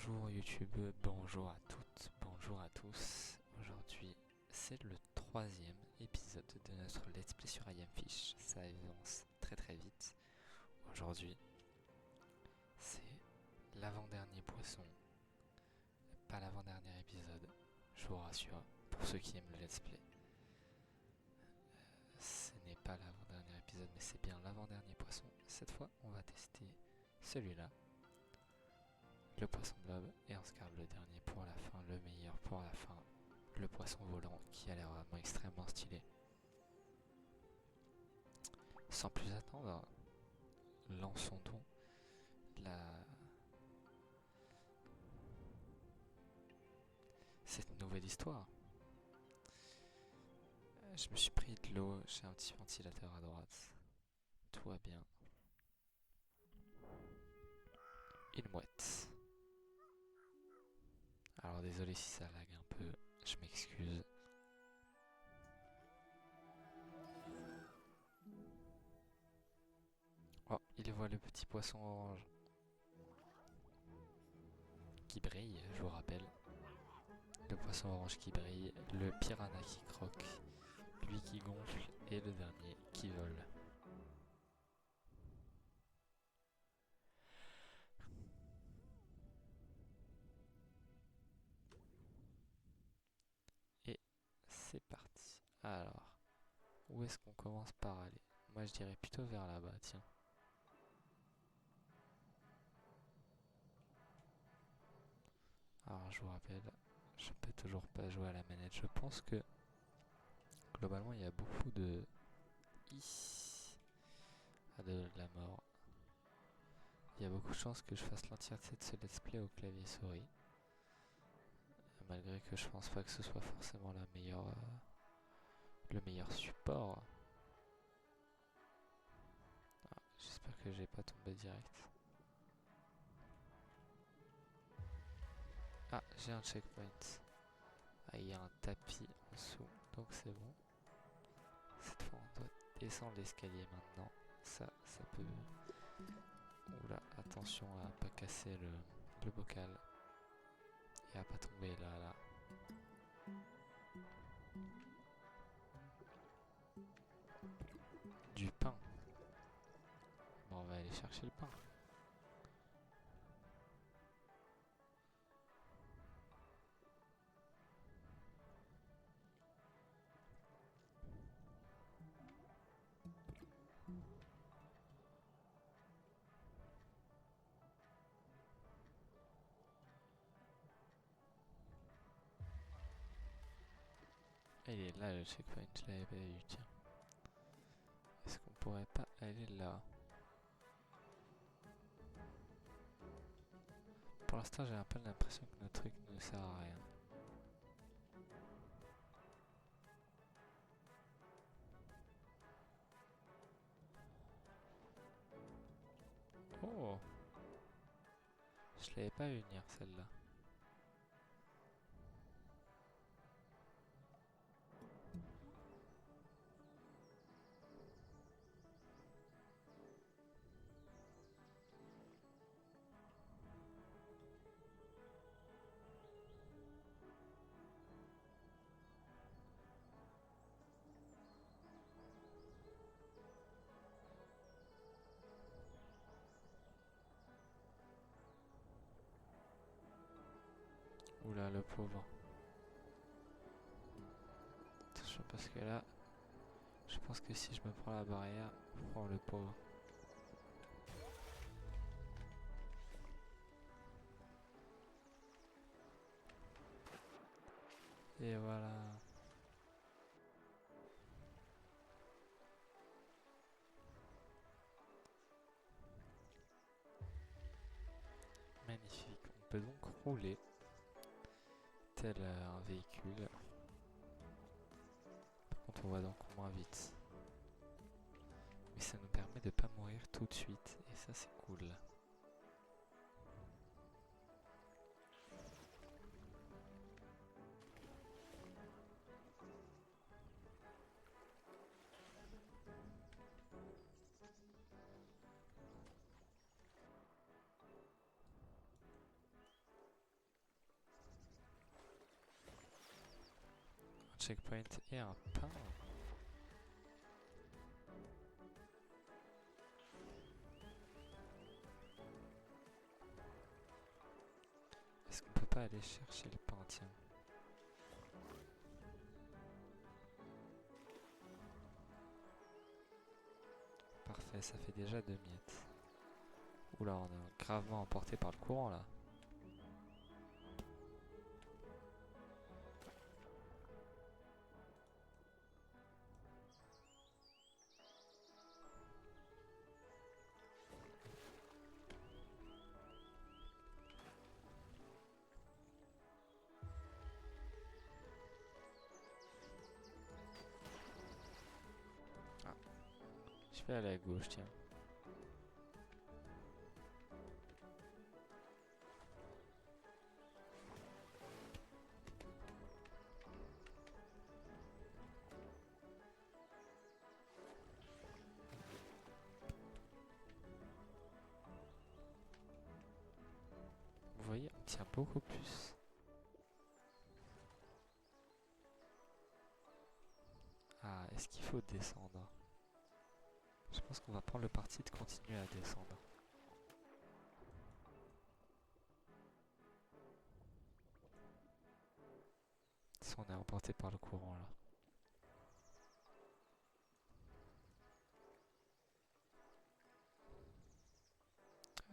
Bonjour YouTube, bonjour à toutes, bonjour à tous. Aujourd'hui, c'est le troisième épisode de notre Let's Play sur I Am Fish. Ça avance très vite. Aujourd'hui, c'est l'avant-dernier poisson, pas l'avant-dernier épisode, je vous rassure, pour ceux qui aiment le Let's Play. Ce n'est pas l'avant-dernier épisode, mais c'est bien l'avant-dernier poisson. Cette fois, on va tester celui-là. Le poisson blob, et on se garde le dernier pour la fin, le meilleur pour la fin, le poisson volant qui a l'air vraiment extrêmement stylé. Sans plus attendre, lançons donc cette nouvelle histoire. Je me suis pris de l'eau, j'ai un petit ventilateur à droite, tout va bien. Une mouette. Alors désolé si ça lag un peu, je m'excuse. Oh, il voit le petit poisson orange qui brille, je vous rappelle. Le poisson orange qui brille, le piranha qui croque, lui qui gonfle et le dernier qui vole. Et c'est parti. Alors, où est-ce qu'on commence par aller? Moi je dirais plutôt vers là-bas, tiens. Alors je vous rappelle, je peux toujours pas jouer à la manette. Je pense que globalement il y a beaucoup de de la mort. Il y a beaucoup de chances que je fasse l'entièreté de ce let's play au clavier souris. Malgré que je pense pas que ce soit forcément le meilleur support. Ah, j'espère que j'ai pas tombé direct. Ah, j'ai un checkpoint. Ah, il y a un tapis en dessous, donc c'est bon. Cette fois, on doit descendre l'escalier maintenant. Ça peut... Oula, attention à pas casser le bocal. Et à pas tomber là. Du pain. Bon, on va aller chercher le pain. Il est là le checkpoint, je l'avais pas vu, tiens. Est-ce qu'on pourrait pas aller là? Pour l'instant, j'ai un peu l'impression que notre truc ne sert à rien. Oh! Je l'avais pas vu venir celle-là. Oula, le pauvre. Attention parce que là, je pense que si je me prends la barrière, oh le pauvre. Et voilà. Magnifique. On peut donc rouler tel un véhicule. Par contre, on va donc moins vite. Mais ça nous permet de pas mourir tout de suite. Et ça, c'est cool. checkpoint et un pain. Est-ce qu'on peut pas aller chercher le pain, tiens? Parfait, ça fait déjà 2 miettes. Oula, on est gravement emporté par le courant là. Ah, je vais aller à gauche, tiens. Vous voyez, on tient beaucoup plus. Ah, est-ce qu'il faut descendre? Je pense qu'on va prendre le parti de continuer à descendre. Si on est emporté par le courant là.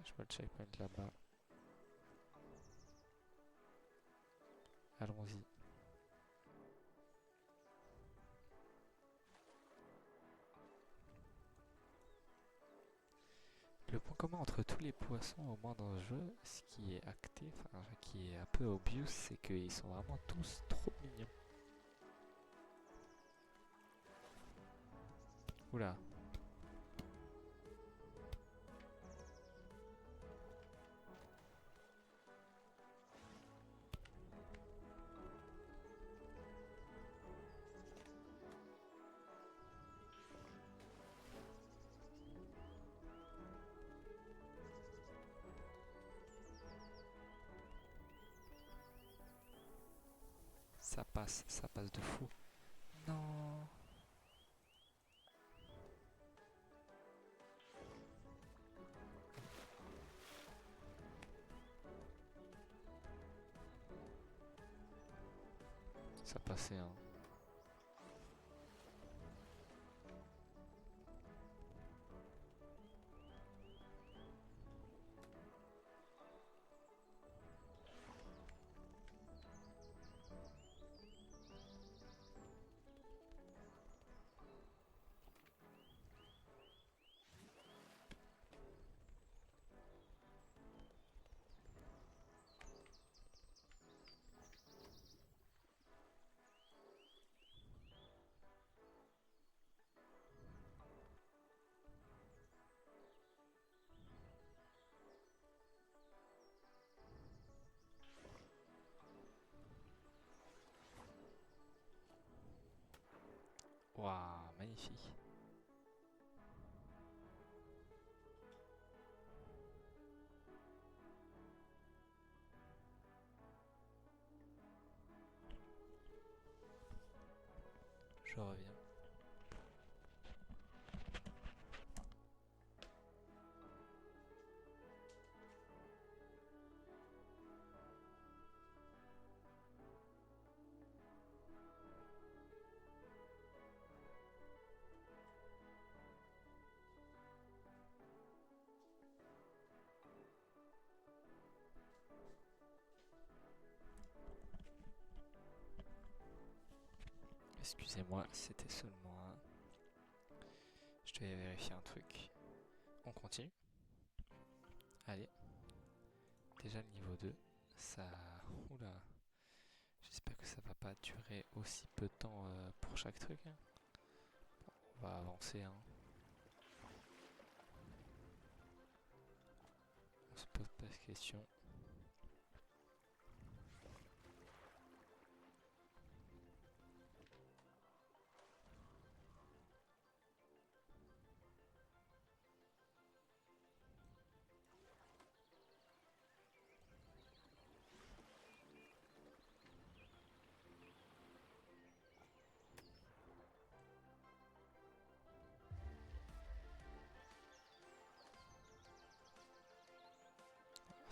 Je vois le checkpoint là-bas. Allons-y. Le point commun entre tous les poissons, au moins dans le jeu, ce qui est acté, enfin qui est un peu obvious, c'est qu'ils sont vraiment tous trop mignons. Oula. Ça passe de fou. Non. Ça passait, hein. Waouh, magnifique. Je reviens. Excusez-moi, c'était seulement un... Je devais vérifier un truc. On continue. Allez. Déjà le niveau 2. Ça... Oula. J'espère que ça va pas durer aussi peu de temps pour chaque truc. Hein. Bon, on va avancer. Hein. On se pose pas de questions.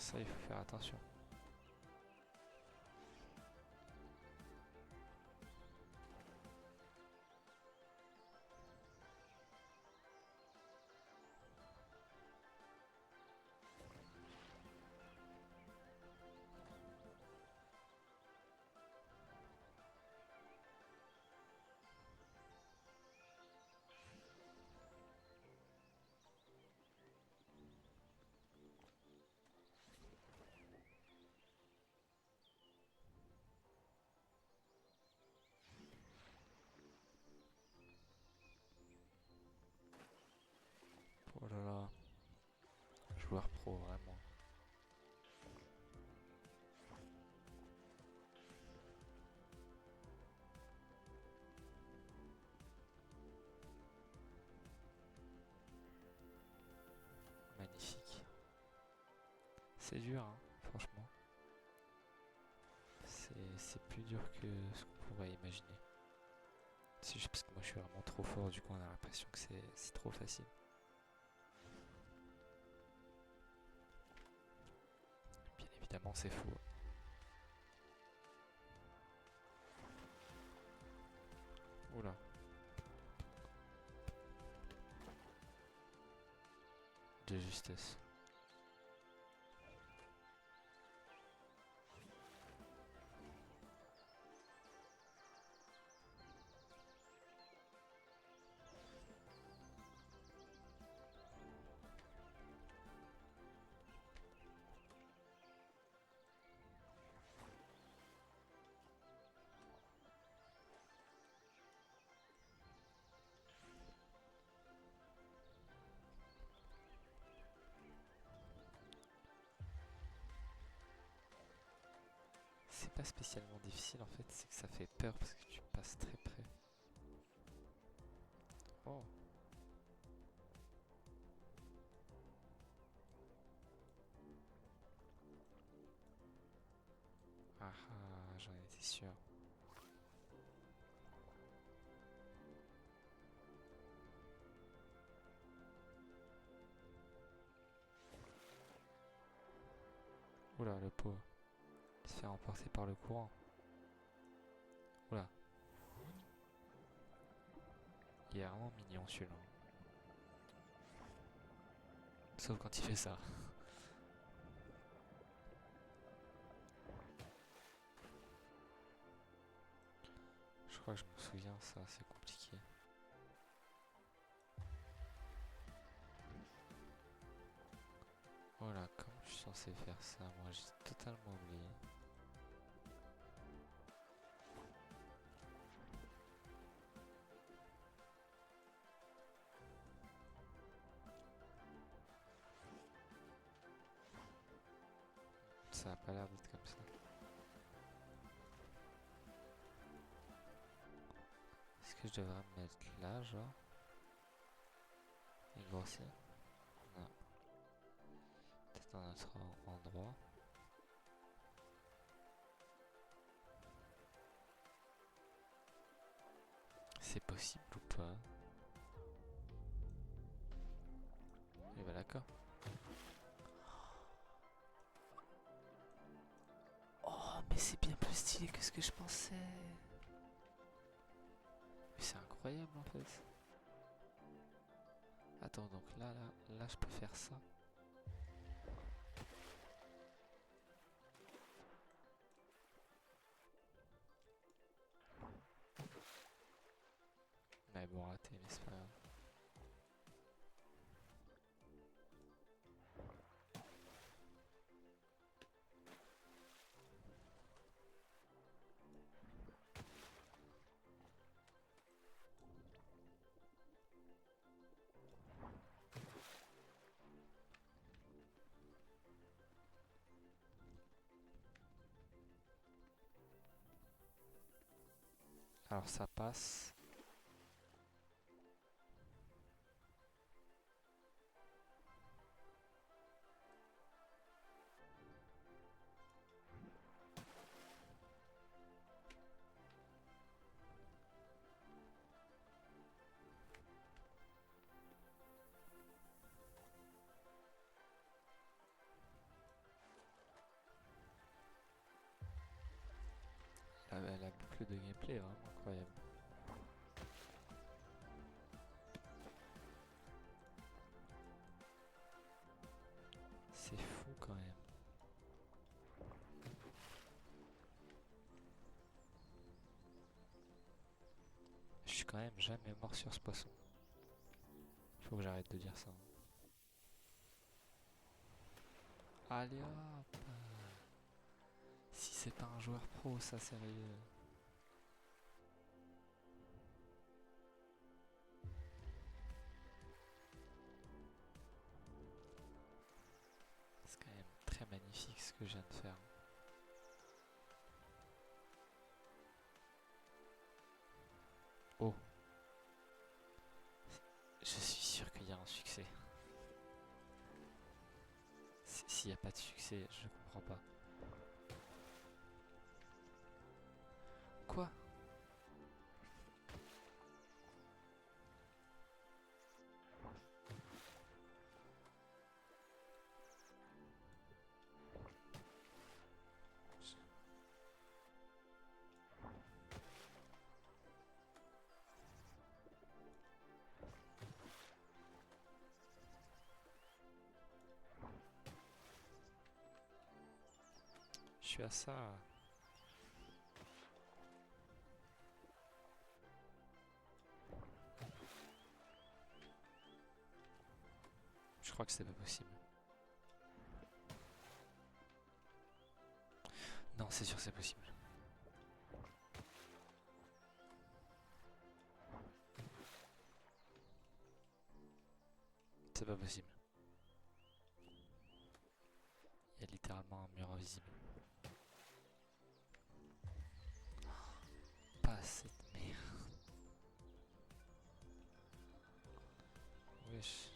Ça, il faut faire attention. Oh là là. Joueur pro, vraiment. Magnifique. C'est dur, hein, franchement. C'est plus dur que ce qu'on pourrait imaginer. C'est juste parce que moi je suis vraiment trop fort, du coup on a l'impression que c'est trop facile. Bien évidemment c'est faux. Oula. De justesse. C'est pas spécialement difficile en fait, c'est que ça fait peur parce que tu passes très près. Oh. Ah ah, j'en étais sûr. Oula, le pauvre. Il se fait emporter par le courant. Oula. Il est vraiment mignon celui-là. Sauf quand il fait ça. Je crois que je me souviens, ça, c'est compliqué. Voilà, comment je suis censé faire ça? Moi, j'ai totalement oublié. Ça a pas l'air d'être comme ça. Est-ce que je devrais me mettre là, genre? Et grossir? Non. Peut-être dans notre endroit. C'est possible ou pas? Et bah d'accord. Oh, mais c'est bien plus stylé que ce que je pensais. Mais c'est incroyable en fait. Attends, donc là, je peux faire ça. Mais bon, raté, mais c'est pas grave. Alors ça passe. La boucle de gameplay est vraiment incroyable. C'est fou quand même. Je suis quand même jamais mort sur ce poisson. Faut que j'arrête de dire ça. Allez hop! Si c'est pas un joueur pro, ça sérieux. C'est quand même très magnifique ce que je viens de faire. Oh! Je suis sûr qu'il y a un succès. S'il n'y a pas de succès, je comprends pas. Quoi? Je suis à ça. Je crois que c'est pas possible. Non, c'est sûr c'est possible. C'est pas possible. Il y a littéralement un mur invisible. Pas cette merde. Wesh.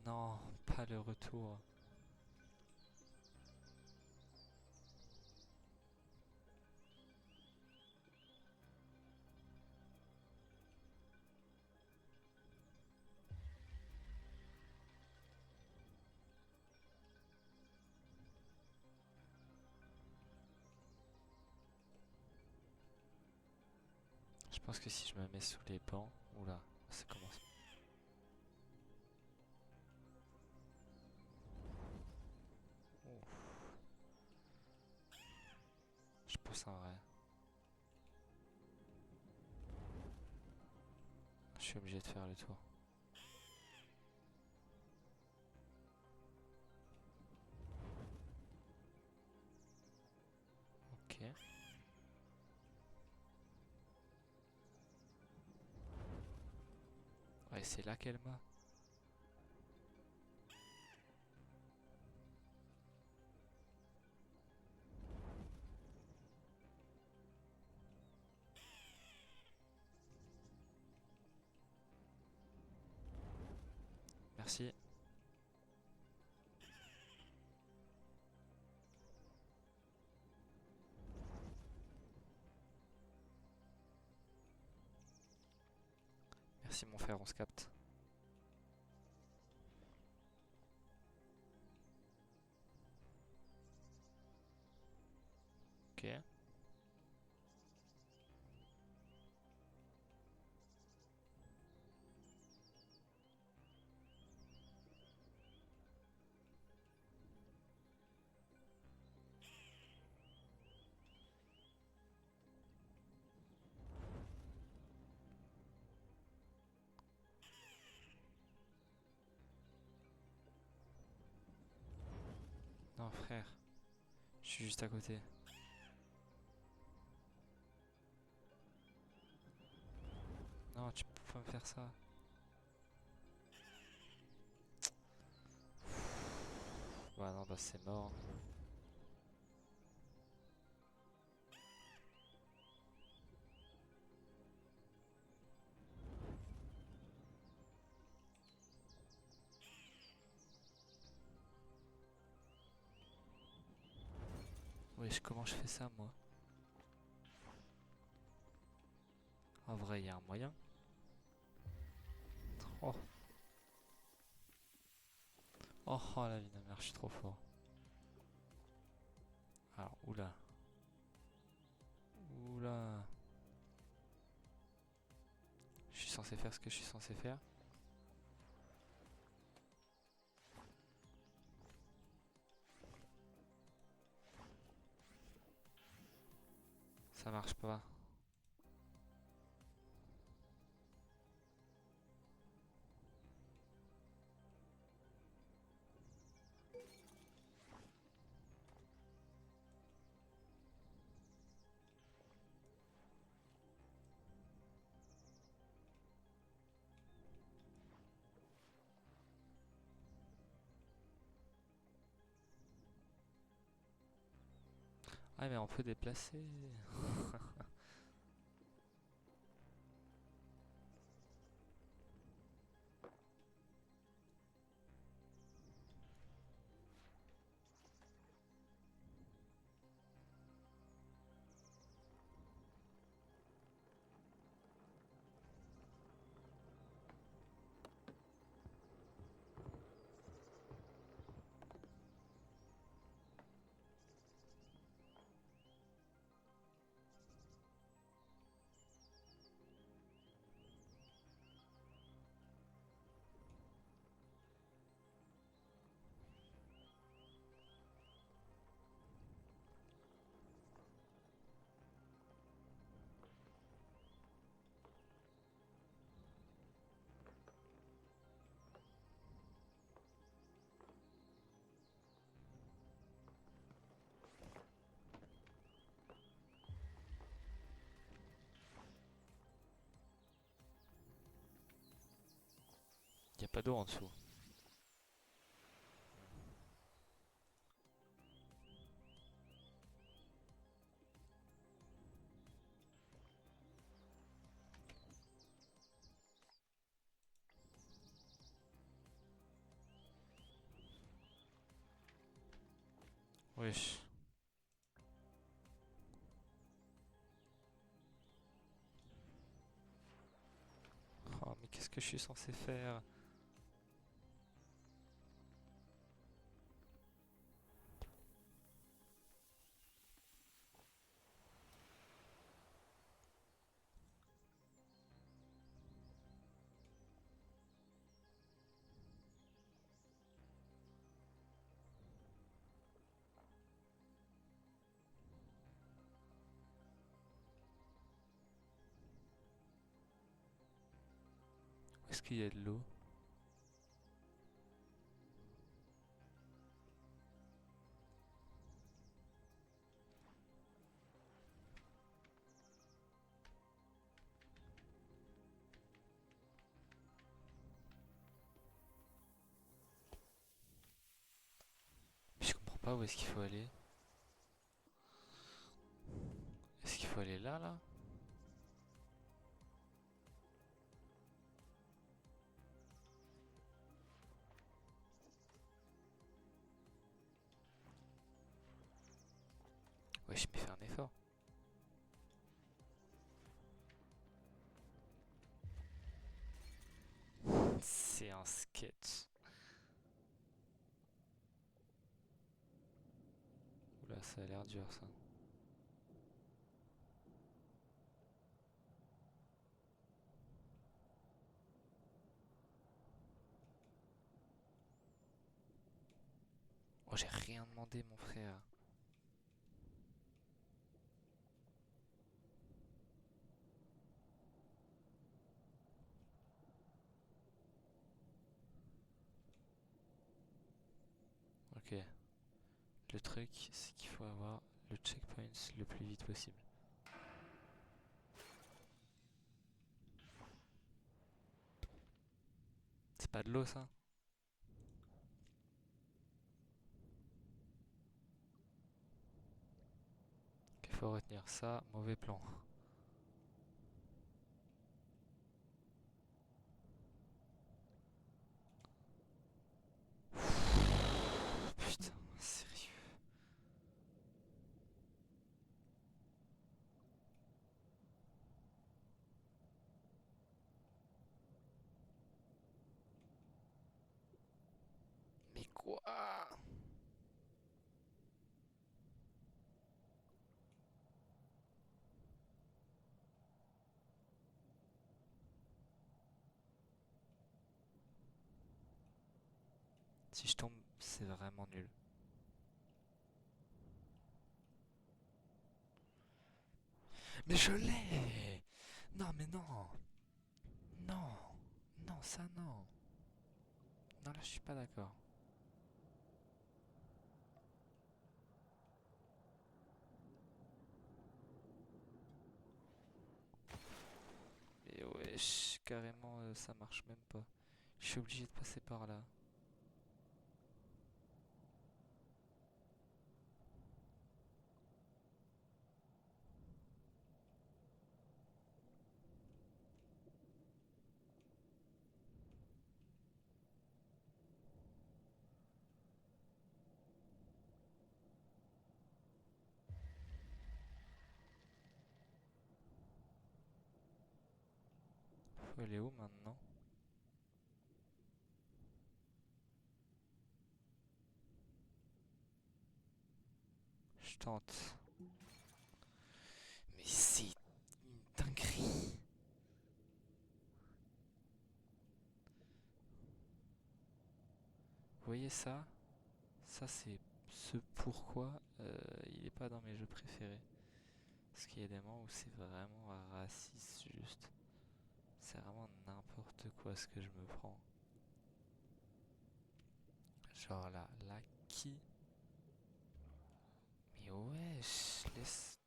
Non, pas le retour. Je pense que si je me mets sous les bancs... Oula, ça commence. Ouf. Je pousse un vrai. Je suis obligé de faire le tour. Ok. Ouais, c'est là qu'elle m'a. Merci. Merci mon frère, on se capte. Ok. Non frère, je suis juste à côté. Non, tu peux pas me faire ça. Bah non, bah c'est mort. Wesh, comment je fais ça moi? En vrai, il y a un moyen. Oh. Oh, oh la vie de ma mère, je suis trop fort. Alors, Oula. Oula. Je suis censé faire ce que je suis censé faire. Ça marche pas. Ah mais on peut déplacer. Y a pas d'eau en dessous. Wesh. Oh mais qu'est-ce que je suis censé faire? Où est-ce qu'il y a de l'eau? Je comprends pas où est-ce qu'il faut aller. Est-ce qu'il faut aller là, là? Wesh, mais fais un effort. C'est un sketch. Oula, ça a l'air dur ça. Oh, j'ai rien demandé, mon frère. Ok. Le truc, c'est qu'il faut avoir le checkpoint le plus vite possible. C'est pas de l'eau ça? Il faut retenir ça, mauvais plan. Putain, sérieux. Mais quoi? Si je tombe, c'est vraiment nul. Mais je l'ai! Non, mais non! Non! Non, ça non! Non, là, je suis pas d'accord. Et wesh, carrément, ça marche même pas. Je suis obligé de passer par là. Faut aller où maintenant? Je tente. Mais c'est une dinguerie! Vous voyez ça? Ça, c'est ce pourquoi il est pas dans mes jeux préférés. Parce qu'il y a des moments où c'est vraiment raciste, juste. C'est vraiment n'importe quoi ce que je me prends. Genre là, qui? Mais wesh, laisse.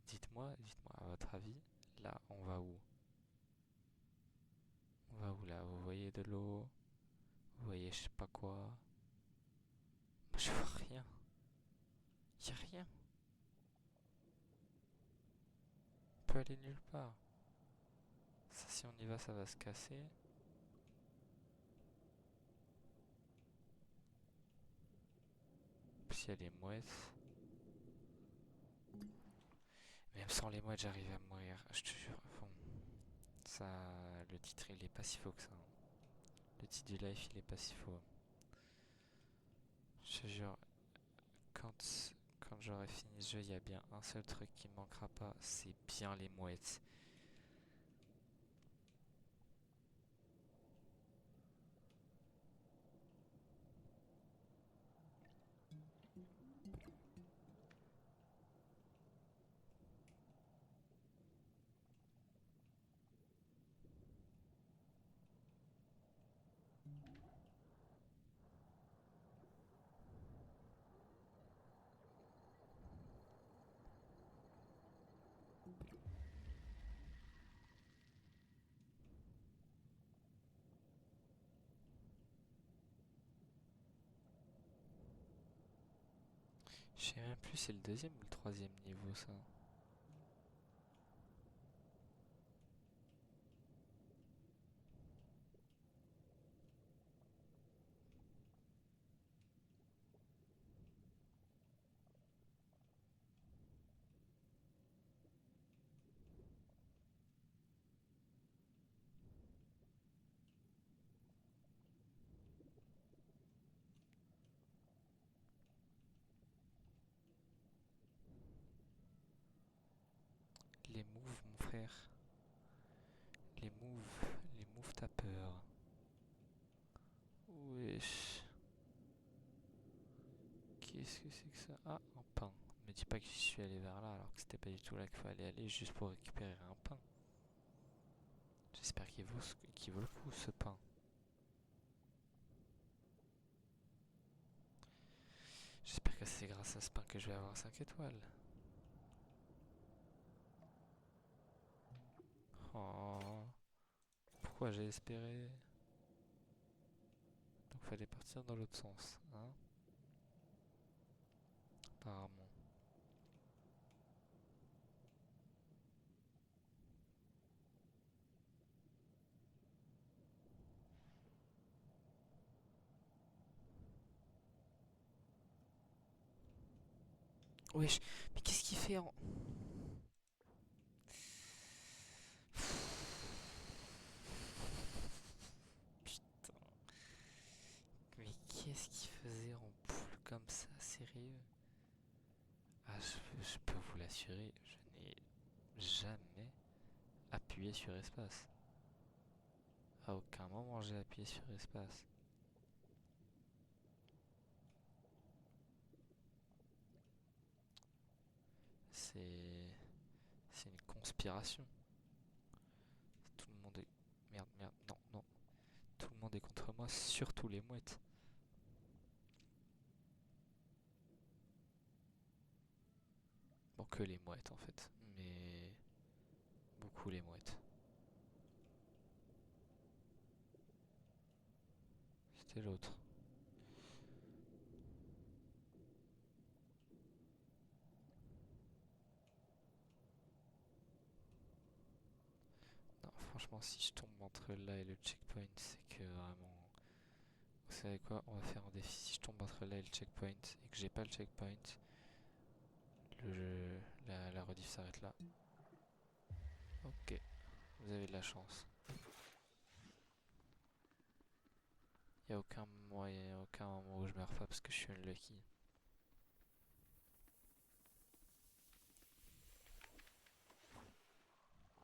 Dites-moi à votre avis, là, on va où? On va où là? Vous voyez de l'eau? Vous voyez je sais pas quoi? Moi, je vois rien. Y a rien. On peut aller nulle part. Ça, si on y va, ça va se casser. Puis il y a les mouettes. Même sans les mouettes, j'arrive à mourir. Je te jure. Bon, ça, le titre, il est pas si faux que ça, hein. Le titre du live, il est pas si faux. Je te jure, quand j'aurai fini ce jeu, il y a bien un seul truc qui me manquera pas, c'est bien les mouettes. Je sais même plus si c'est le deuxième ou le troisième niveau ça. Les moves, mon frère. Les moves. Les moves, t'as peur. Wesh. Qu'est-ce que c'est que ça? Ah, un pain. Me dis pas que j'y suis allé vers là alors que c'était pas du tout là qu'il fallait aller juste pour récupérer un pain. J'espère qu'il vaut le coup ce pain. J'espère que c'est grâce à ce pain que je vais avoir 5 étoiles. Oh, pourquoi j'ai espéré? Donc fallait partir dans l'autre sens, hein? Apparemment. Wesh, mais qu'est-ce qu'il fait en... Putain, mais qu'est-ce qu'il faisait en poule comme ça, sérieux? Ah, je peux vous l'assurer, je n'ai jamais appuyé sur espace. À aucun moment j'ai appuyé sur espace. C'est... C'est une conspiration. Tout le monde est... Merde, merde, non, non. Tout le monde est contre moi, surtout les mouettes. Bon, que les mouettes en fait. Mais... Beaucoup les mouettes. C'était l'autre. Non, franchement, si je tombe entre là et le checkpoint, c'est que vraiment... Vous savez quoi? On va faire un défi. Si je tombe entre là et le checkpoint et que j'ai pas le checkpoint, la rediff s'arrête là. Ok, vous avez de la chance. Y a aucun moyen, aucun moment où je meurs pas parce que je suis unlucky.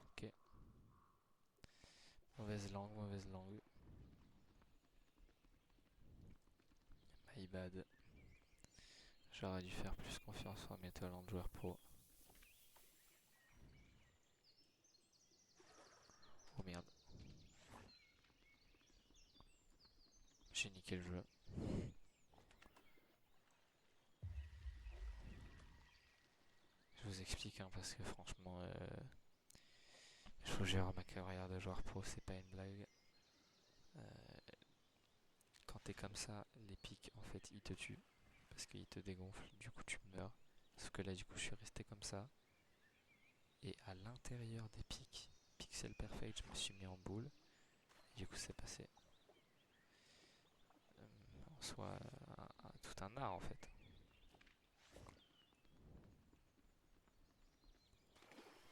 Ok, mauvaise langue, mauvaise langue. My bad. J'aurais dû faire plus confiance en mes talents de joueur pro. Oh merde. J'ai niqué le jeu. Je vous explique hein, parce que franchement, je vous jure, ma carrière de joueur pro, c'est pas une blague. Euh, Quand t'es comme ça, les pics, en fait, ils te tuent. Parce qu'ils te dégonflent, du coup tu meurs. Sauf que là, du coup, je suis resté comme ça. Et à l'intérieur des pics, pixel perfect, je me suis mis en boule. Et du coup, c'est passé. En soi, tout un art, en fait.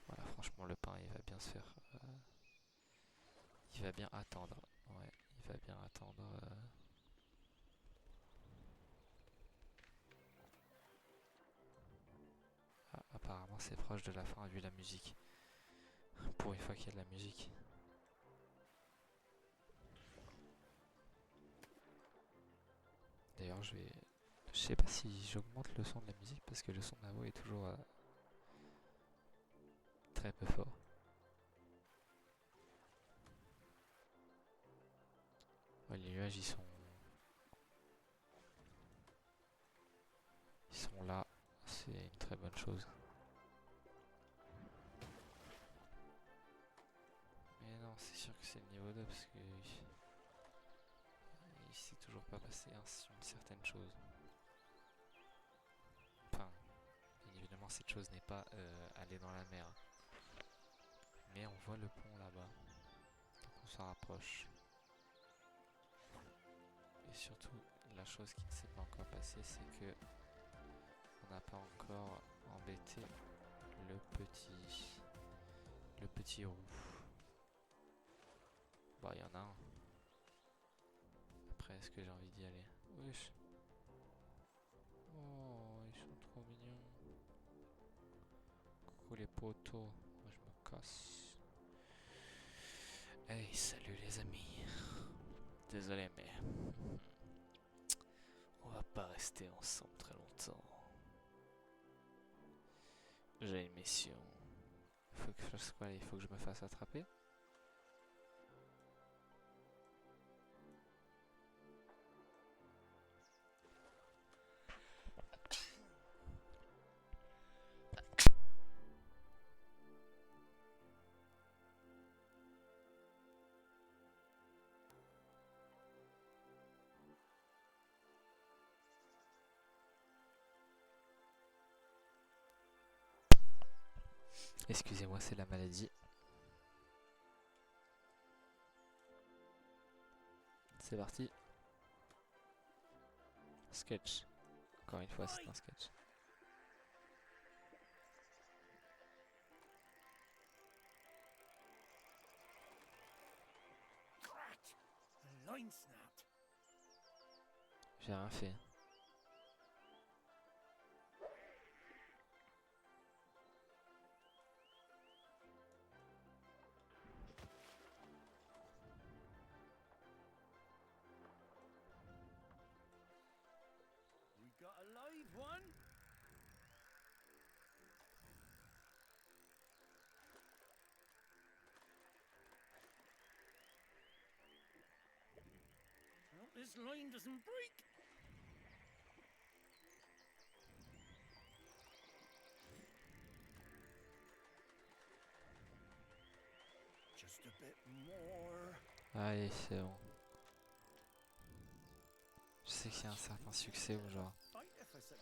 Voilà, franchement, le pain, il va bien se faire... il va bien attendre. Ouais, il va bien attendre... Ah, apparemment, c'est proche de la fin vu la musique. Pour une fois qu'il y a de la musique. D'ailleurs, je vais... Je sais pas si j'augmente le son de la musique parce que le son de ma voix est toujours très peu fort. Ouais, les nuages ils sont là, c'est une très bonne chose. Mais non, c'est sûr que c'est le niveau 2 parce que il s'est toujours pas passé une certaine chose. Enfin, bien évidemment, cette chose n'est pas aller dans la mer. Mais on voit le pont là-bas, donc on s'en rapproche. Et surtout, la chose qui ne s'est pas encore passée, c'est que on n'a pas encore embêté le petit roux. Bah, il y en a un. Après, est-ce que j'ai envie d'y aller? Wesh. Oh, ils sont trop mignons. Coucou les potos. Moi, je me casse. Hey, salut les amis. Désolé, mais on va pas rester ensemble très longtemps. J'ai une mission. Faut que je fasse quoi? Il faut que je me fasse attraper? Excusez-moi, c'est la maladie. C'est parti. Sketch. Encore une fois, c'est un sketch. J'ai rien fait. this line doesn't break. Just a bit more. Allez, c'est bon. Je sais qu'il y a un certain succès où genre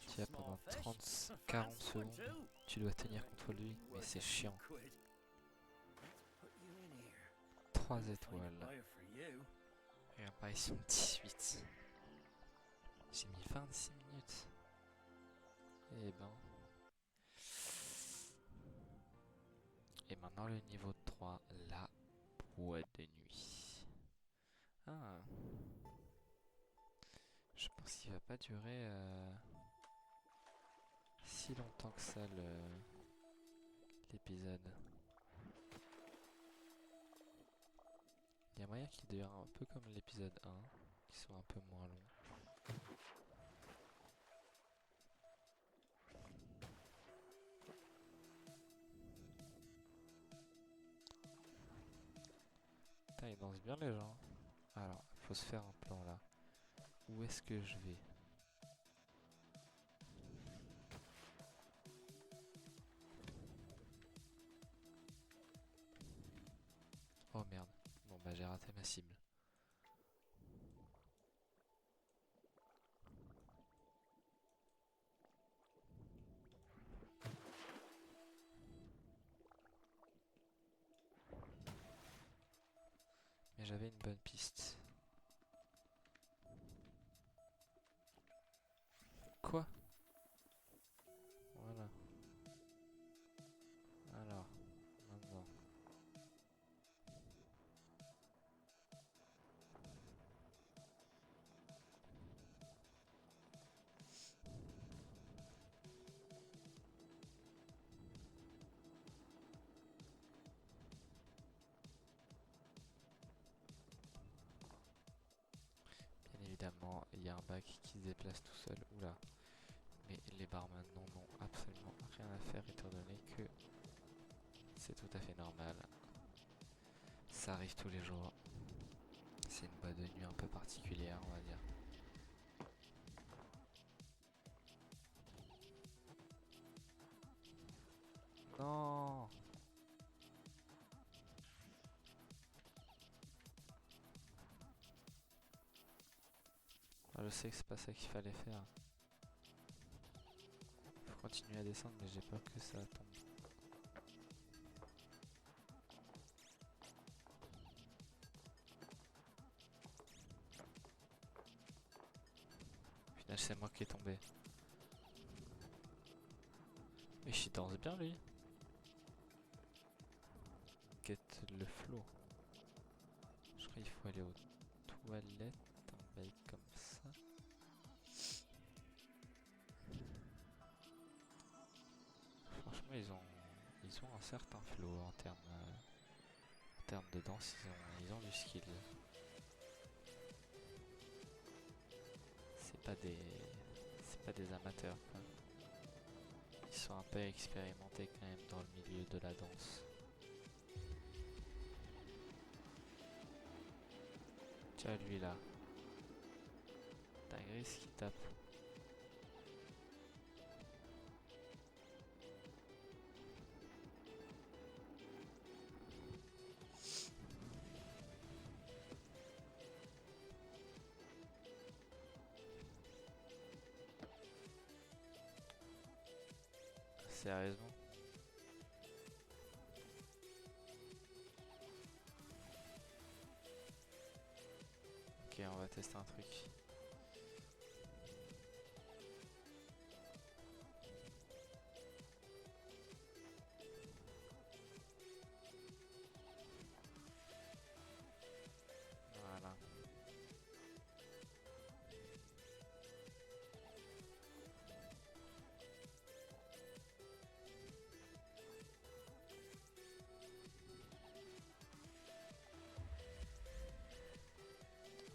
tu as pendant 40 secondes, tu dois tenir contre lui, mais c'est chiant. 3 étoiles. Réapparition 18. J'ai mis 26 minutes. Et ben. Et maintenant le niveau 3, la boîte de nuit. Ah. Je pense qu'il va pas durer si longtemps que ça l'épisode. Il y a moyen qu'il dure un peu comme l'épisode 1, qui soit un peu moins long. Putain, ils dansent bien les gens. Alors, faut se faire un plan là. Où est-ce que je vais? Oh merde. Bon bah j'ai raté ma cible. Mais j'avais une bonne piste. Quoi? Voilà. Alors, maintenant. Bien évidemment, il y a un bac qui se déplace tout seul. Oula. Mais les barman n'en ont absolument rien à faire étant donné que c'est tout à fait normal. Ça arrive tous les jours. C'est une boîte de nuit un peu particulière, on va dire. Non! Ah, je sais que c'est pas ça qu'il fallait faire. Faut continuer à descendre, mais j'ai peur que ça tombe. Au final, c'est moi qui est tombé. Mais il danse bien, lui. Quête le flow. Je crois qu'il faut aller aux toilettes, un bail comme ça. Franchement, ils ont un certain flow en termes de danse, ils ont du skill. C'est pas des amateurs, quoi. Ils sont un peu expérimentés quand même dans le milieu de la danse. Tiens, lui là. Dinguerie ce qui tape. Sérieusement? Ok, on va tester un truc. Voilà.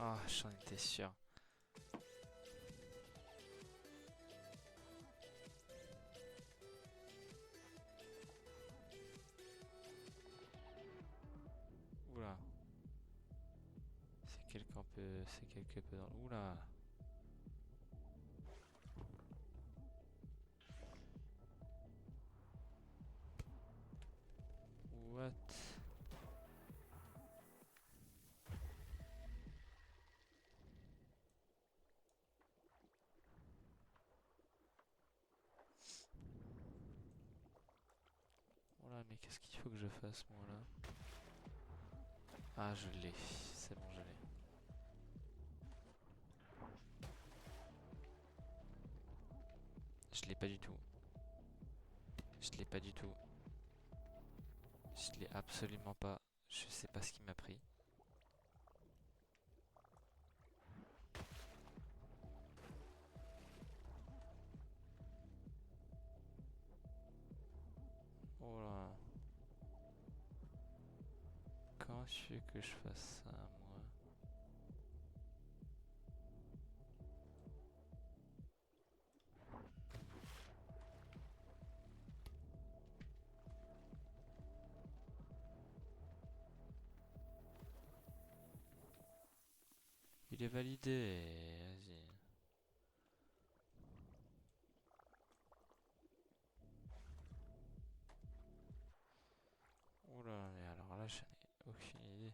Ah, j'en étais sûr. Oula. C'est quelqu'un peut c'est quelque peu dans... Oula. What? Voilà, mais qu'est-ce qu'il faut que je fasse moi là? Ah, je l'ai. C'est bon, je l'ai. Je l'ai pas du tout. Je l'ai pas du tout. Je l'ai absolument pas. Je sais pas ce qui m'a pris. Oh là. Comment tu veux que je fasse ça, moi? Il est validé. Vas-y. Oh là, mais alors là, j'en ai aucune idée.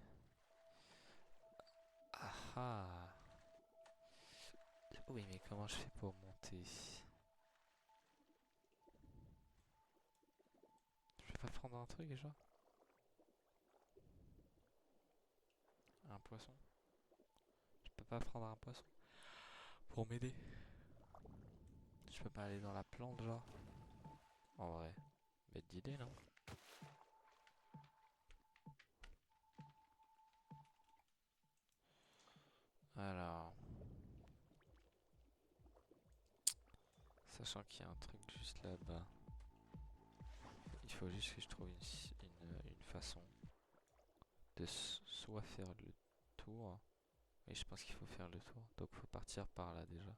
Ah ah. Oui, mais comment je fais pour monter? Je peux pas prendre un truc déjà? Un poisson? Je peux pas prendre un poisson pour m'aider? Je peux pas aller dans la plante, genre? En vrai. Bête d'idée, non? Alors. Sachant qu'il y a un truc juste là-bas. Il faut juste que je trouve une façon de soit faire le tour. Et je pense qu'il faut faire le tour. Donc faut partir par là déjà.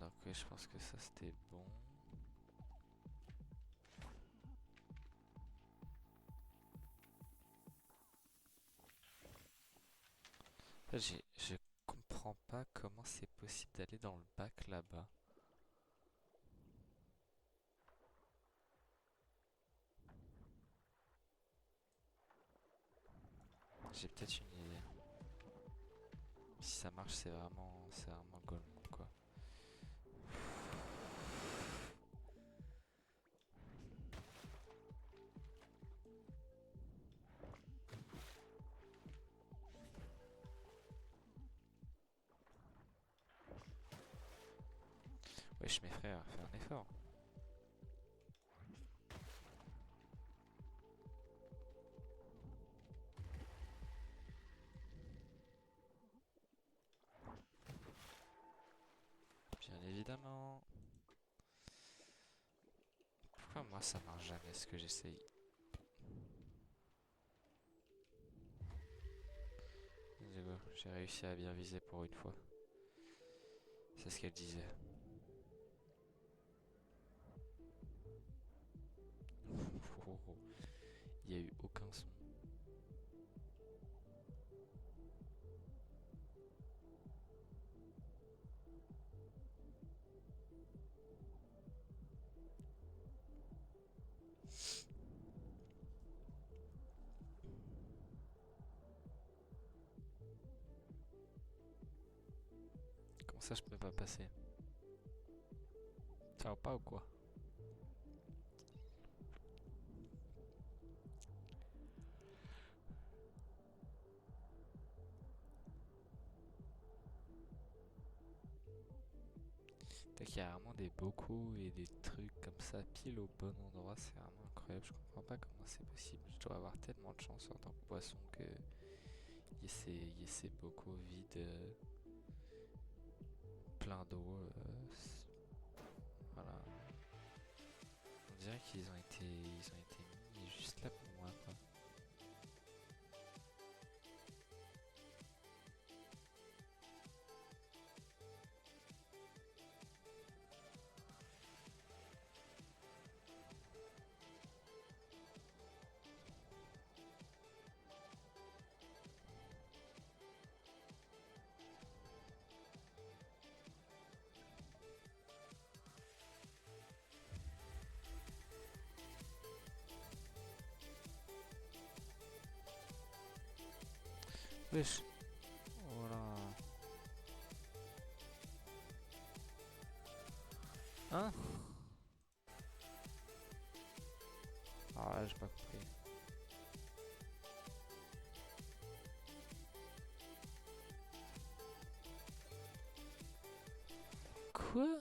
Donc oui, je pense que ça c'était bon. En fait, je comprends pas comment c'est possible d'aller dans le bac là-bas. J'ai peut-être une idée. Si ça marche, c'est vraiment golemon quoi. Wesh mes frères, fais un effort. Bien évidemment. Pourquoi moi ça marche jamais ce que j'essaye? J'ai réussi à bien viser pour une fois. C'est ce qu'elle disait. Il n'y a eu aucun son. Comment ça je peux pas passer? Ça va pas ou quoi? T'as qu'il y a vraiment des bocaux et des trucs comme ça pile au bon endroit, c'est vraiment incroyable. Je comprends pas comment c'est possible. Je dois avoir tellement de chance en tant que poisson que y ait ces bocaux vides, plein d'eau. Voilà. On dirait ils ont été mis juste là pour moi quoi. Wesh. Voilà. Hein? Ah là, j'ai pas compris. Quoi?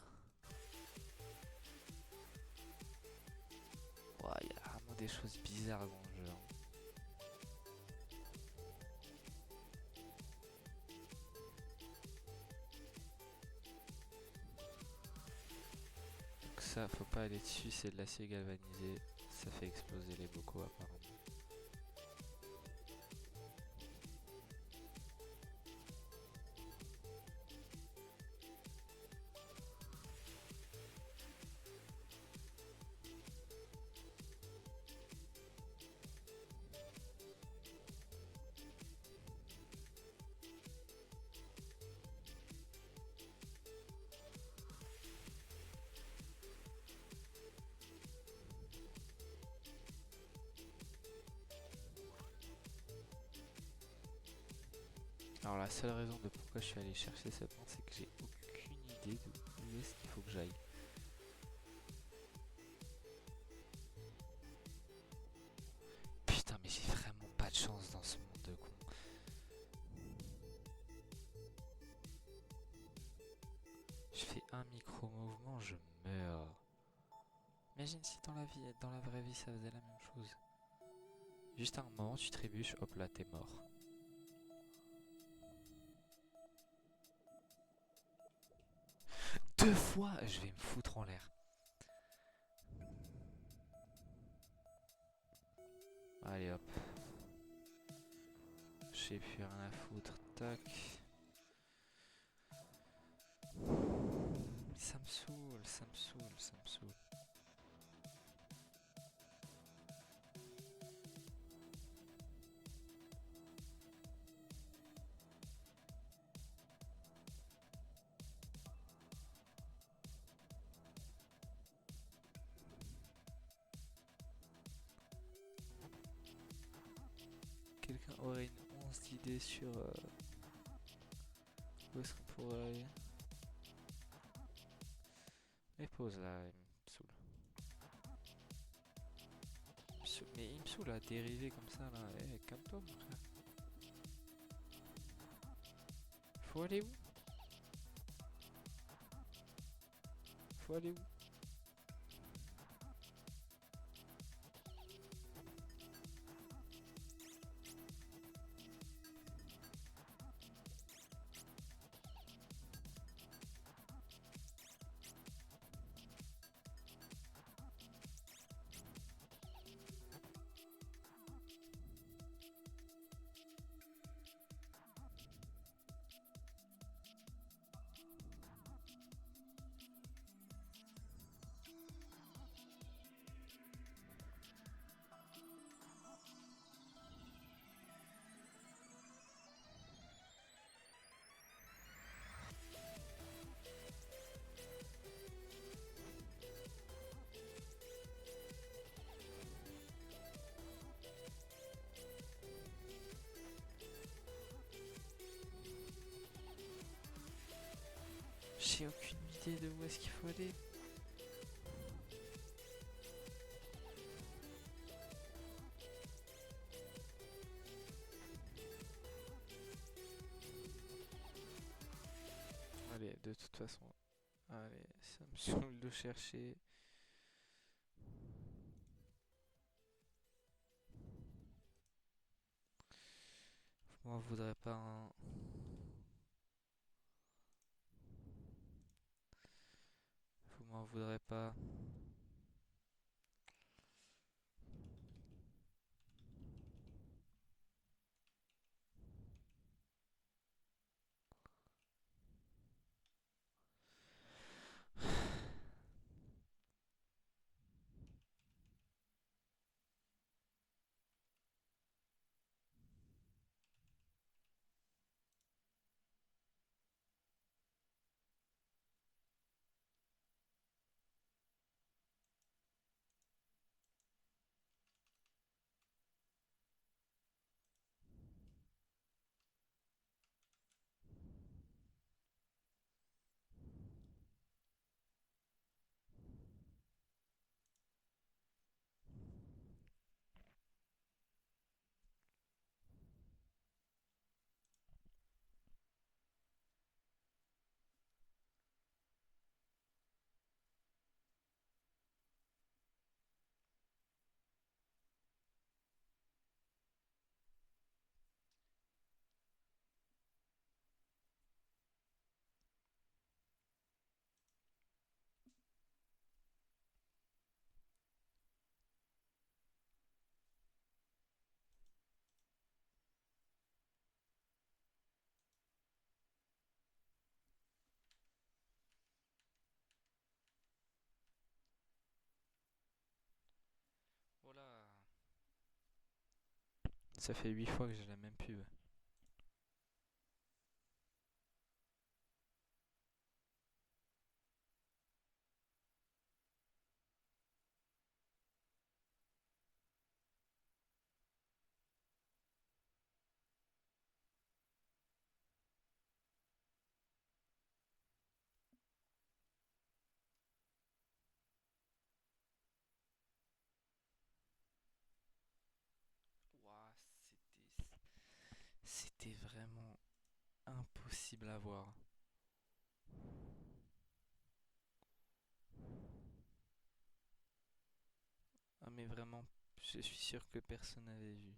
Ouah, il y a vraiment des choses bizarres dans le jeu, hein. Donc ça, faut pas aller dessus, c'est de l'acier galvanisé. Ça fait exploser les bocaux apparemment. Alors la seule raison de pourquoi je suis allé chercher ce plan, c'est que j'ai aucune idée de où est-ce qu'il faut que j'aille. Putain, mais j'ai vraiment pas de chance dans ce monde de con. Je fais un micro-mouvement, je meurs. Imagine si dans la vraie vie, ça faisait la même chose. Juste un moment, tu trébuches, hop là, t'es mort. Deux fois, je vais me foutre en l'air. Allez hop. J'ai plus rien à foutre. Tac. Ça me saoule, ça me saoule, ça me saoule. Quelqu'un aurait une once d'idée sur où est-ce qu'on pourrait aller? Mais pause là, il me saoule. Mais il me saoule à dériver comme ça là. Eh, calme-toi mon frère. Faut aller où? Faut aller où? J'ai aucune idée de où est-ce qu'il faut aller. Allez, de toute façon. Allez, ça me saoule de chercher. Je m'en voudrais pas, hein. Vous m'en voudrez pas. Ça fait 8 fois que j'ai la même pub. Ouah, c'était vraiment impossible à voir. Ah mais vraiment, je suis sûr que personne n'avait vu.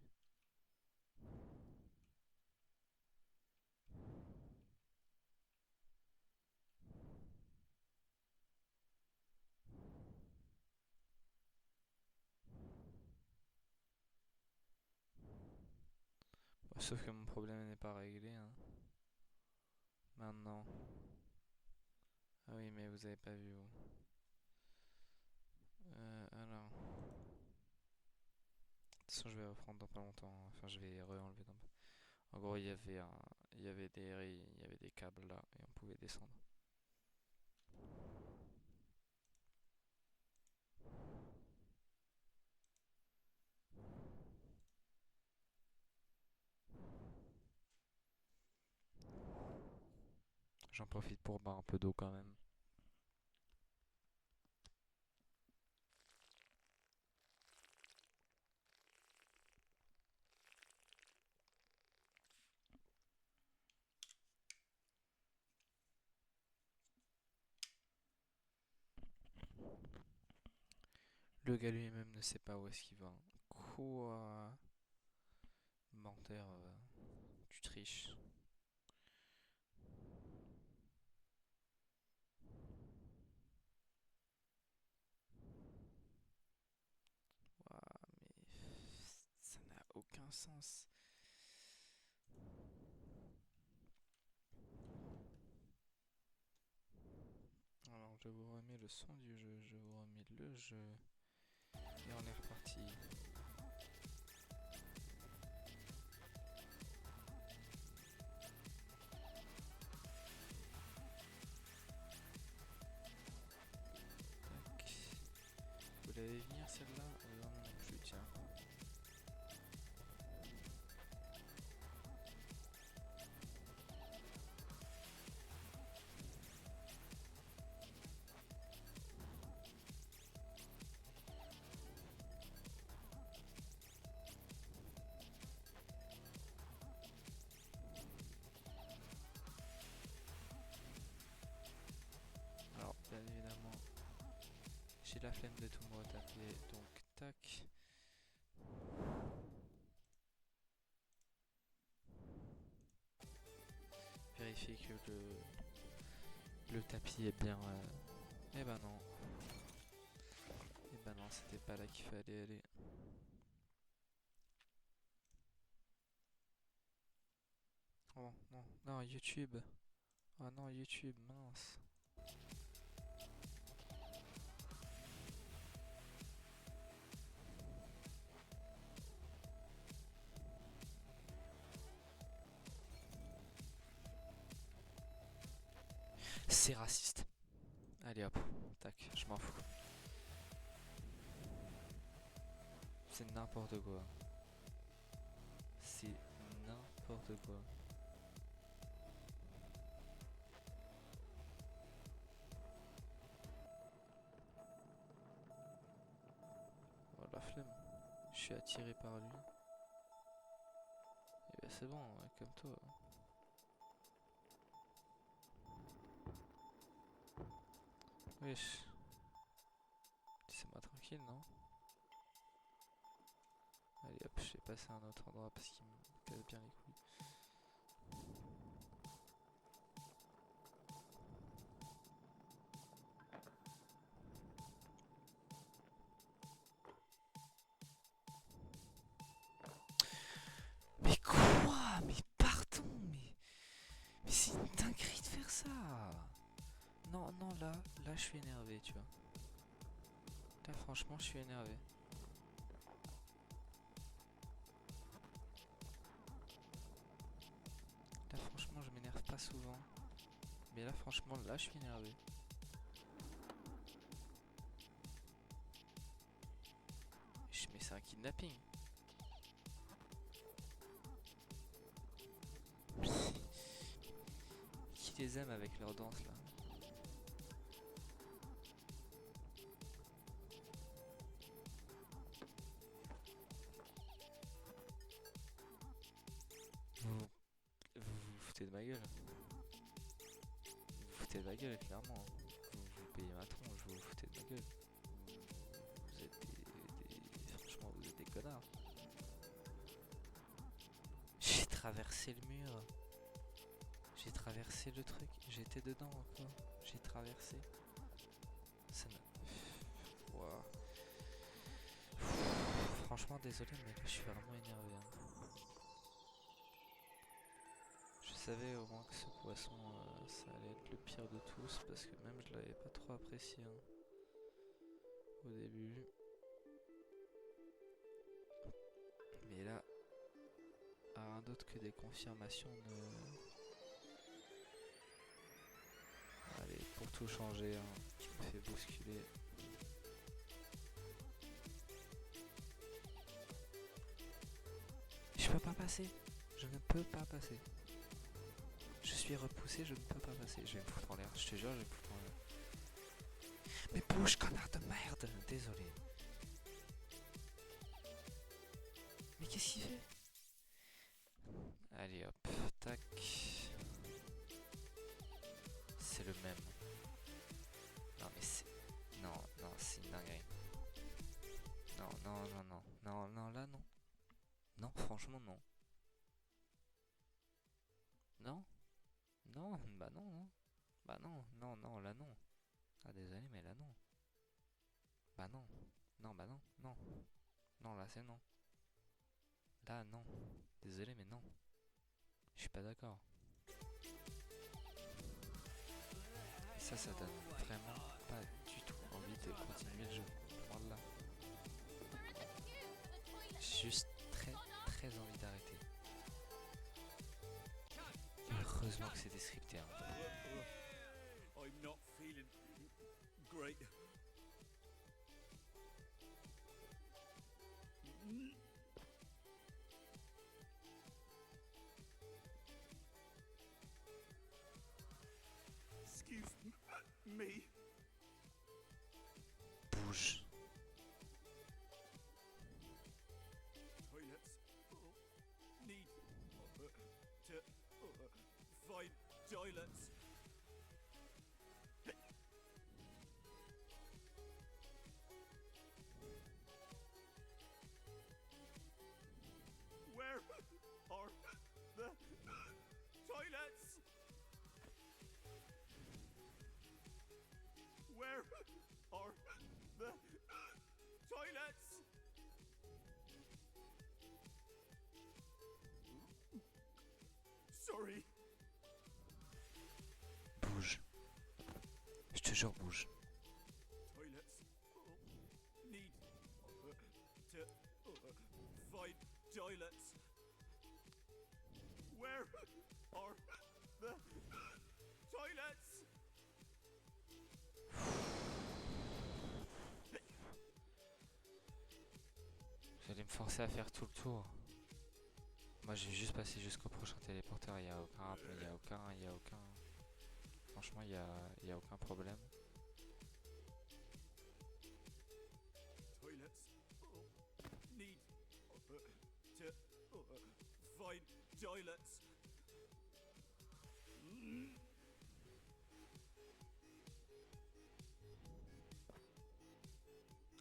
Bon, sauf que mon problème n'est pas réglé, hein. Maintenant. Ah oui, mais vous avez pas vu vous. Alors. De toute façon, je vais reprendre dans pas longtemps, hein. Enfin, je vais re-enlever dans. En gros, il y avait il y avait des câbles là et on pouvait descendre. J'en profite pour boire un peu d'eau quand même. Le gars lui-même ne sait pas où est-ce qu'il va. Quoi? Menteur, tu triches. Ouah, mais ça n'a aucun sens. Alors, je vous remets le son du jeu, je vous remets le jeu. Et on est reparti. Tac. Vous l'avez venir celle-là? Non, non plus, tiens. Alors, bien évidemment, j'ai la flemme de tout me retaper, donc tac. Vérifier que le tapis est bien. Eh ben non. Eh ben non, c'était pas là qu'il fallait aller. Oh non, non, YouTube. Oh non, YouTube, mince. C'est raciste. Allez hop, tac, je m'en fous. C'est n'importe quoi. C'est n'importe quoi. Oh la flemme. Je suis attiré par lui. Et ben c'est bon, ouais, comme toi. Wesh. Laissez-moi tranquille, non? Allez hop, je vais passer à un autre endroit parce qu'il me casse bien les couilles. Mais quoi? Mais pardon, mais c'est une dinguerie de faire ça. Non, non, là je suis énervé, tu vois. Là franchement je suis énervé. souvent. Mais là, franchement, là, je suis énervé. Mais c'est un kidnapping. Qui les aime avec leur danse là? Vous foutez de ma gueule. Vous foutez de ma gueule, clairement. Vous payez ma tronche, vous foutez de ma gueule. Vous êtes franchement, vous êtes des connards. J'ai traversé le mur. J'ai traversé le truc. J'étais dedans encore. J'ai traversé. Ça n'a... Wow. Franchement, désolé, mais là, je suis vraiment énervé. Hein. Je savais au moins que ce poisson, ça allait être le pire de tous, parce que même je l'avais pas trop apprécié hein, au début. Mais là, rien d'autre que des confirmations de... Allez, pour tout changer, hein, qui me fait bousculer. Je peux pas passer. Je ne peux pas passer. Je suis repoussé, je ne peux pas passer. Je vais me foutre en l'air, je te jure, je vais me foutre en l'air. Mais bouge, connard de merde. Désolé. Mais qu'est-ce qu'il fait? Allez hop, tac. C'est le même. Non mais c'est... Non, non, c'est une dinguerie. Non, non, non, non. Non, non, là non. Non, franchement non. Non? Non, bah non, non. Bah non, non, non, là non. Ah désolé, mais là non. Bah non. Non, bah non, non. Non, là c'est non. Là non. Désolé, mais non. Je suis pas d'accord. Et ça donne vraiment pas du tout envie de continuer le jeu. Loin de là. J'ai juste très très envie d'arrêter. Heureusement que c'était scripté. Hein. I'm not feeling great. Excuse me. Bouge. Toilets need to find toilets. Where are the toilets? Where are the toilets? Sorry. Bouge. Je te jure, bouge. Toilets need to find toilets. Where are the toilets? Vous allez me forcer à faire tout le tour. Moi j'ai juste passé jusqu'au prochain téléporteur, il y a aucun, franchement il y a aucun problème. Toilets need to find toilets.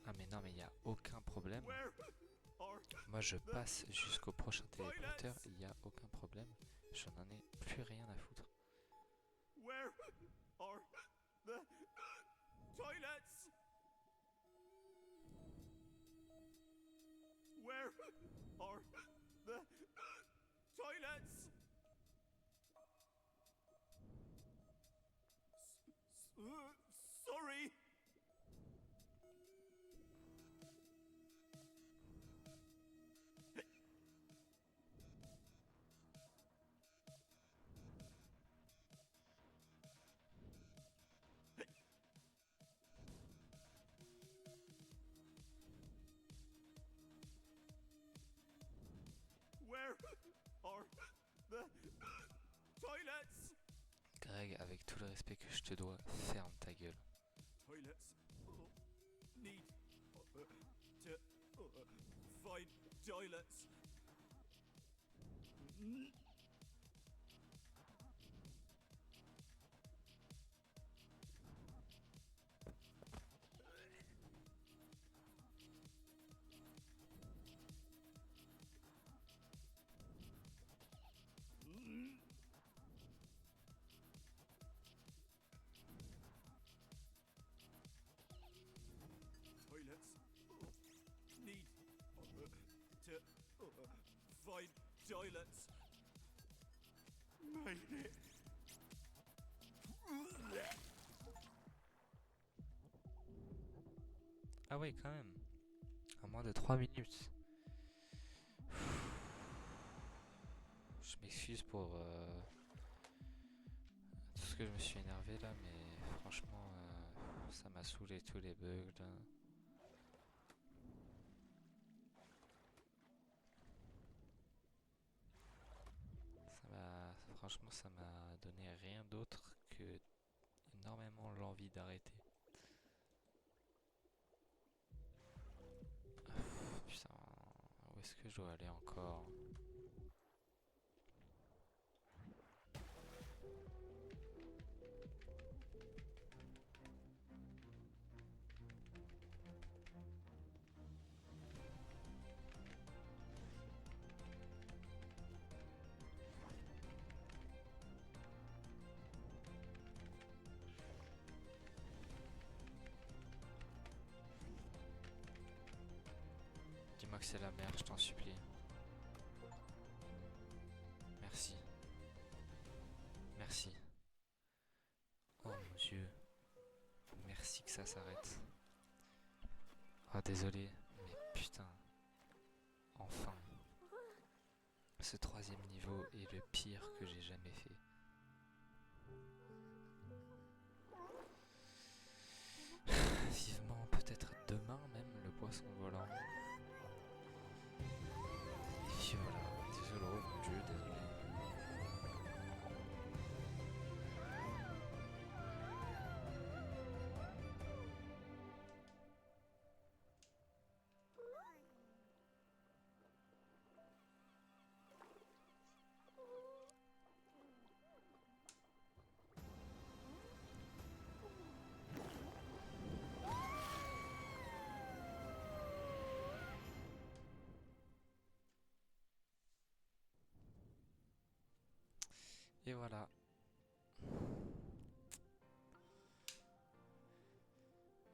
Ah mais non mais il y a aucun problème. Where are Moi je passe jusqu'au prochain téléporteur, il n'y a aucun problème. J'en ai plus rien à foutre. Where are the toilets? Where are the toilets? Sorry. Greg, avec tout le respect que je te dois, ferme ta gueule. Toilets. Need to find toilets. Toilets. Need to find toilets. Made it. Ah ouais, quand même. À moins de 3 minutes. Je m'excuse pour tout ce que je me suis énervé là, mais franchement, ça m'a saoulé tous les bugs là. Franchement, ça m'a donné rien d'autre que énormément l'envie d'arrêter. Putain, où est-ce que je dois aller encore? Dis-moi que c'est la mer, je t'en supplie. Merci. Merci. Oh mon Dieu. Merci que ça s'arrête. Ah désolé, mais putain. Enfin. Ce 3e niveau est le pire que j'ai jamais fait. Vivement peut-être demain même le poisson volant. Et puis voilà, désolé, oh mon Dieu, désolé. Et voilà.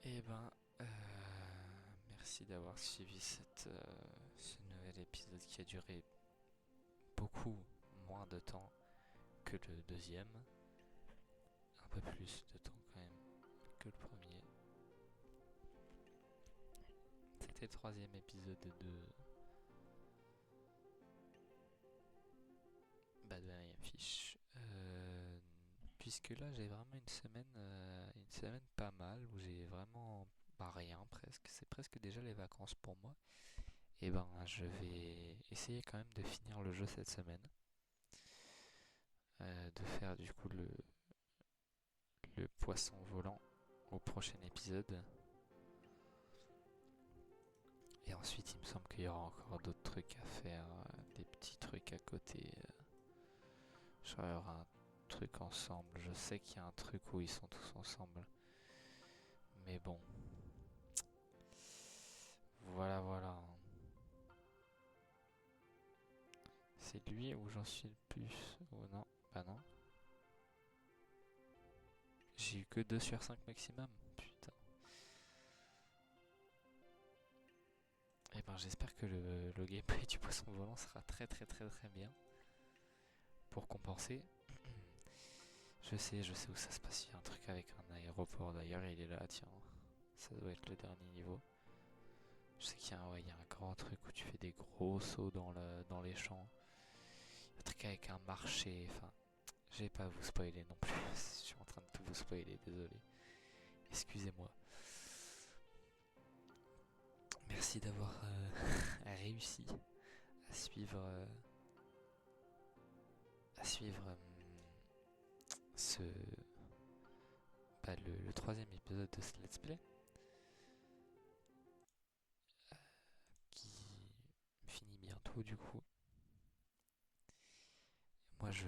Et ben, merci d'avoir suivi ce nouvel épisode qui a duré beaucoup moins de temps que le deuxième. Un peu plus de temps quand même que le premier. C'était le 3e épisode de la 9e fiche. Puisque là j'ai vraiment une semaine pas mal où j'ai vraiment rien presque. C'est presque déjà les vacances pour moi. Et ben je vais essayer quand même de finir le jeu cette semaine. De faire du coup le poisson volant au prochain épisode. Et ensuite il me semble qu'il y aura encore d'autres trucs à faire, des petits trucs à côté. Genre il y aura un truc ensemble. Je sais qu'il y a un truc où ils sont tous ensemble. Mais bon. Voilà, voilà. C'est lui où j'en suis le plus. Ou non? Bah non. J'ai eu que 2 sur 5 maximum. Putain. Et ben j'espère que le gameplay du poisson volant sera très très très très bien. Pour compenser. Je sais où ça se passe. Il y a un truc avec un aéroport d'ailleurs. Il est là, tiens. Ça doit être le dernier niveau. Je sais qu'il y a un grand truc où tu fais des gros sauts dans les champs. Un truc avec un marché. Enfin, je vais pas vous spoiler non plus. Je suis en train de tout vous spoiler, désolé. Excusez-moi. Merci d'avoir réussi à suivre le troisième épisode de ce let's play qui finit bientôt du coup. Moi je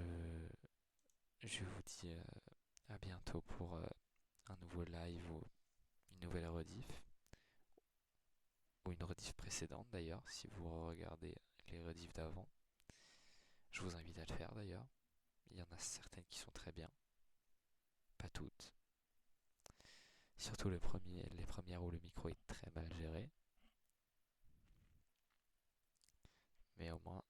vous dis à bientôt pour un nouveau live ou une nouvelle rediff. Ou une rediff précédente d'ailleurs, si vous regardez les rediffs d'avant. Je vous invite à le faire d'ailleurs. Il y en a certaines qui sont très bien. Pas toutes. Surtout les premières où le micro est très mal géré. Mais au moins...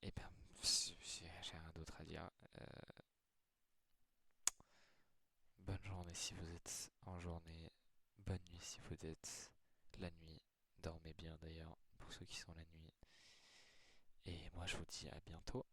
et ben, j'ai rien d'autre à dire. Bonne journée si vous êtes en journée. Bonne nuit si vous êtes la nuit. Dormez bien d'ailleurs pour ceux qui sont la nuit. Et moi je vous dis à bientôt.